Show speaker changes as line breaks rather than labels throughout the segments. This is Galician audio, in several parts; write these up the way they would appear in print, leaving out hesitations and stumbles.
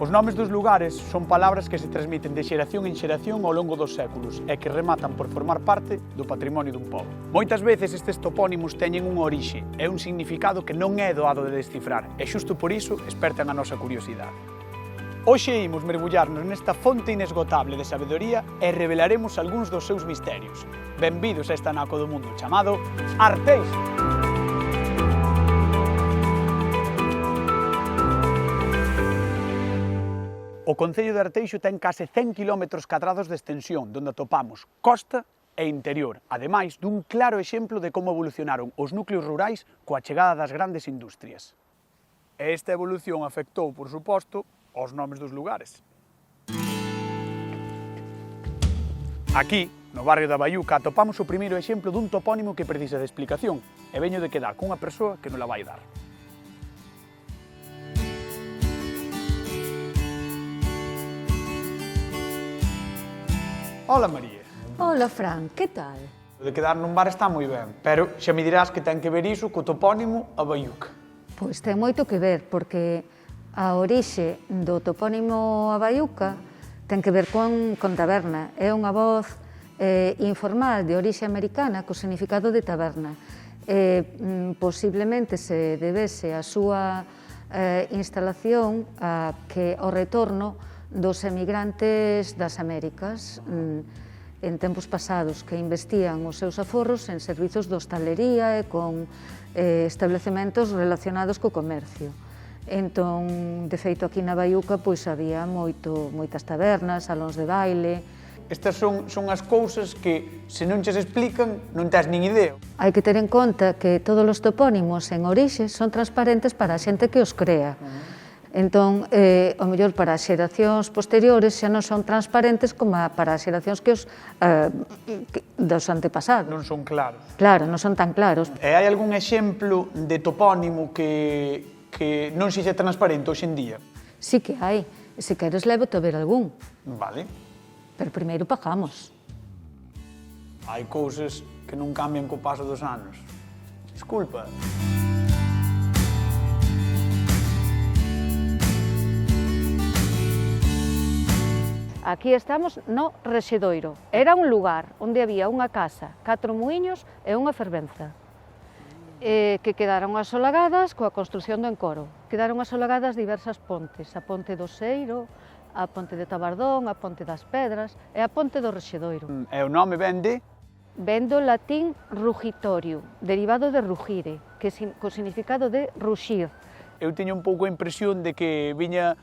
Os nomes dos lugares son palabras que se transmiten de xeración en xeración ao longo dos séculos e que rematan por formar parte do patrimonio dun pobo. Moitas veces estes topónimos teñen unha orixe e un significado que non é doado de descifrar e xusto por iso espertan a nosa curiosidade. Hoxe imos mergullarnos nesta fonte inesgotable de sabedoría e revelaremos algúns dos seus misterios. Benvidos a esta anaco do mundo chamado Arteixo. O concello de Arteixo ten case 100 km cadrados de extensión, onde atopamos costa e interior, ademais dun claro exemplo de como evolucionaron os núcleos rurais coa chegada das grandes industrias. E esta evolución afectou, por suposto, aos nomes dos lugares. Aquí, no barrio da Baiuca, atopamos o primeiro exemplo dun topónimo que precisa de explicación e veño de quedar cunha persoa que nos la vai dar. Hola, María.
Hola, Fran, que tal?
O de quedar nun bar está moi ben, pero xa me dirás que ten que ver iso co topónimo a Baiuca.
Pois ten moito que ver, porque a orixe do topónimo a Baiuca ten que ver con taberna. É unha voz informal de orixe americana co significado de taberna. Posiblemente se debese a súa instalación ao retorno dos emigrantes das Américas en tempos pasados que investían os seus aforros en servizos de hostalería e con establecementos relacionados co comercio. Entón, de feito, aquí na Baiuca pois había moitas tabernas, salóns de baile.
Estas son as cousas que, se non che se explican, non tes nin idea.
Hai que ter en conta que todos os topónimos en orixe son transparentes para a xente que os crea. Entón, o mellor para as xeracións posteriores xa non son transparentes como para as xeracións dos antepasados.
Non son claros.
Claro, non son tan claros.
E hai algún exemplo de topónimo que non sexa transparente hoxe en día?
Sí que hai. Se queres, levo-te a ver algún.
Vale.
Pero primeiro pagamos.
Hai cousas que non cambian co paso dos anos. Desculpa.
Aquí estamos no Rexedoiro. Era un lugar onde había unha casa, 4 muiños e unha fervenza, que quedaron asolagadas coa construción do encoro. Quedaron asolagadas diversas pontes, a ponte do Seiro, a ponte de Tabardón, a ponte das Pedras e a ponte do Rexedoiro.
E o nome ven de?
Ven do latín rugitorio, derivado de rugire, que co significado de ruxir.
Eu tiño un pouco a impresión de que viña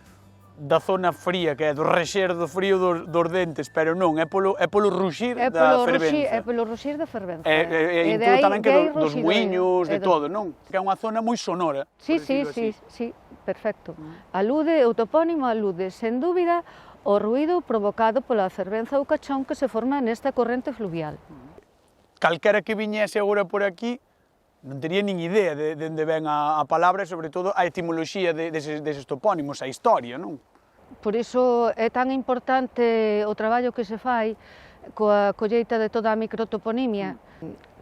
da zona fría, que é do rexer do frío dos dentes, pero non, é polo ruxir da fervenza.
É polo ruxir da fervenza.
E entón tamén que dos muiños, de todo, non? Que é unha zona moi sonora.
Sí, perfecto. Alude, o topónimo alude, sen dúbida, ao ruído provocado pola fervenza ou cachón que se forma nesta corrente fluvial.
Calquera que viñese agora por aquí non tería nin idea de onde ven a palabra e, sobre todo, a etimoloxía deses topónimos, a historia, non?
Por iso é tan importante o traballo que se fai coa colleita de toda a microtoponimia,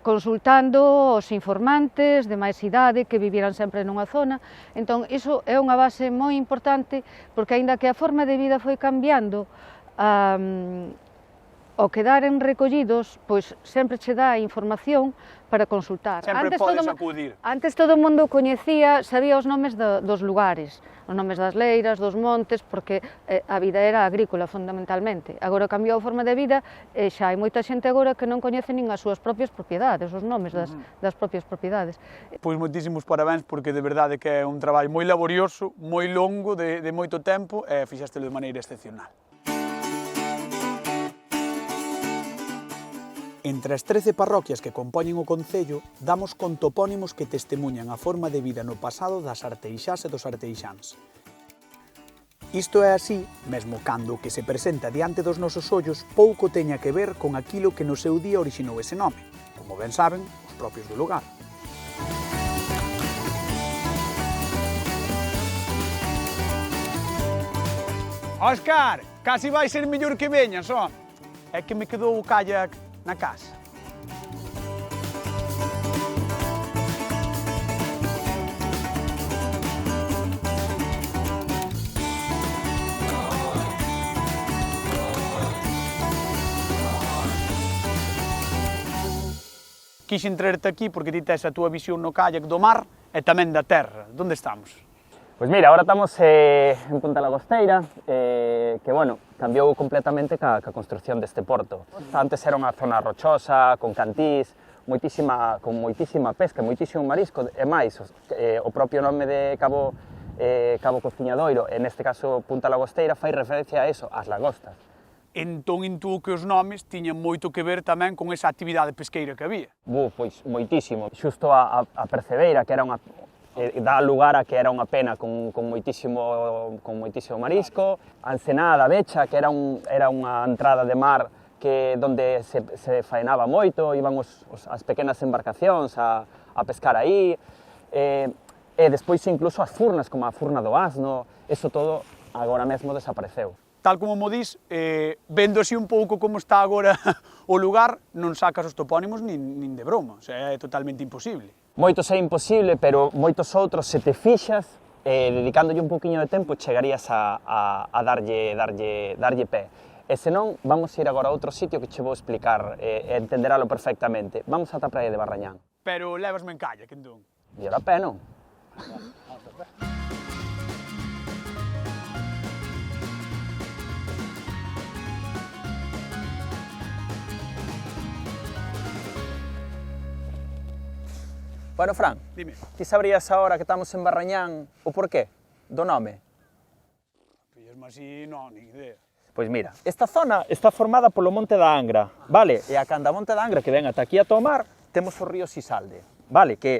consultando os informantes de máis idade que viviran sempre nunha zona. Entón, iso é unha base moi importante, porque, aínda que a forma de vida foi cambiando, ao quedaren recollidos, pois sempre che dá información para consultar.
Sempre podes acudir.
Antes todo o mundo coñecía, sabía os nomes dos lugares, os nomes das leiras, dos montes, porque a vida era agrícola fundamentalmente. Agora cambiou a forma de vida e xa hai moita xente agora que non coñece nin as súas propias propiedades, os nomes das propias propiedades.
Pois moitísimos parabéns, porque de verdade que é un traballo moi laborioso, moi longo, de moito tempo, e fixástelo de maneira excepcional. Entre as 13 parroquias que compoñen o concello, damos con topónimos que testemunhan a forma de vida no pasado das arteixás e dos arteixáns. Isto é así, mesmo cando o que se presenta diante dos nosos ollos pouco teña que ver con aquilo que no seu día orixinou ese nome, como ben saben os propios do lugar. Óscar, casi vai ser mellor que veñas, ó. É que me quedou o kayak na casa. quixen traerte aquí porque ti tes a túa visión no kayak do mar e tamén da terra. Onde estamos?
Pois mira, ahora estamos en Punta Lagosteira, que, bueno, cambiou completamente ca construcción deste porto. Antes era unha zona rochosa, con cantís, con moitísima pesca, moitísimo marisco, e máis, o propio nome de Cabo Cociñadoiro, en este caso Punta Lagosteira, fai referencia a eso, ás lagostas.
Entón intuo que os nomes tiñan moito que ver tamén con esa actividade pesqueira que había.
Pois moitísimo. Xusto a Percebeira, que era dá lugar a que era unha pena con moitísimo marisco, a Ensenada, a Becha, que era unha entrada de mar donde se faenaba moito, iban as pequenas embarcacións a pescar aí, e despois incluso as furnas, como a furna do Asno, eso todo agora mesmo desapareceu.
Tal como mo dís, vendo así un pouco como está agora o lugar, non sacas os topónimos nin de broma, o sea, é totalmente imposible.
Moitos é imposible, pero moitos outros, se te fixas, dedicándolle un poquinho de tempo, chegarías a darlle pé. E senón, vamos a ir agora a outro sitio que che vou explicar e entenderalo perfectamente. Vamos ata a praia de Barrañán.
Pero levasme en kayak, entón?
E ora pé, non? Bueno, Fran,
dime.
Ti sabrías ahora que estamos en Barrañán o porqué do nome?
Pillasme así, non, nin idea.
Pois mira, esta zona está formada polo Monte da Angra, vale? E a canda Monte da Angra que ven ata aquí a tomar, temos o río Sisalde, vale? Que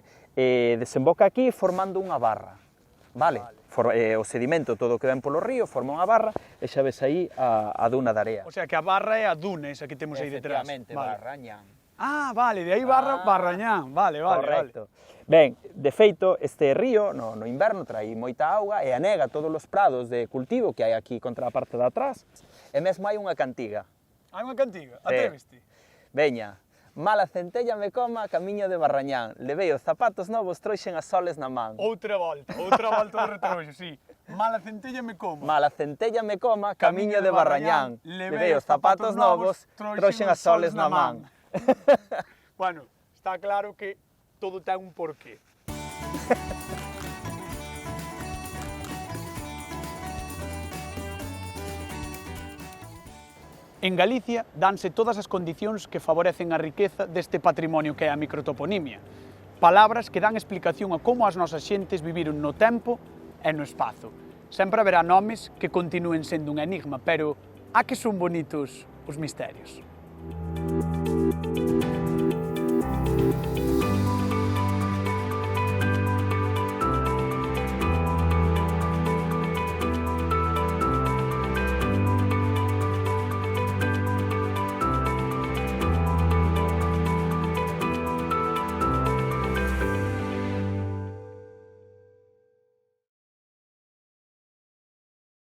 desemboca aquí formando unha barra, vale? O sedimento todo que ven polo río forma unha barra e xa ves aí a duna de area.
O sea, que a barra é a duna esa que temos aí detrás.
Efectivamente,
vale.
Barrañán.
Ah, vale, de aí Barrañán, vale.
Correcto. Ben, de feito, este río no inverno trae moita auga e anega todos os prados de cultivo que hai aquí contra a parte de atrás. E mesmo hai unha cantiga.
Hai unha cantiga? Atreveste?
Veña, mala centella me coma, camiño de Barrañán. Levei os zapatos novos, trouxen as soles na man.
Outra volta do retroxo, sí. Mala centella me coma.
Mala centella me coma, camiño de Barrañán. Levei os zapatos novos, trouxen as soles na man.
Bueno, está claro que todo ten un porqué. En Galicia danse todas as condicións que favorecen a riqueza deste patrimonio que é a microtoponimia. Palabras que dan explicación a como as nosas xentes viviron no tempo e no espazo. Sempre haberá nomes que continúen sendo un enigma, pero a que son bonitos os misterios.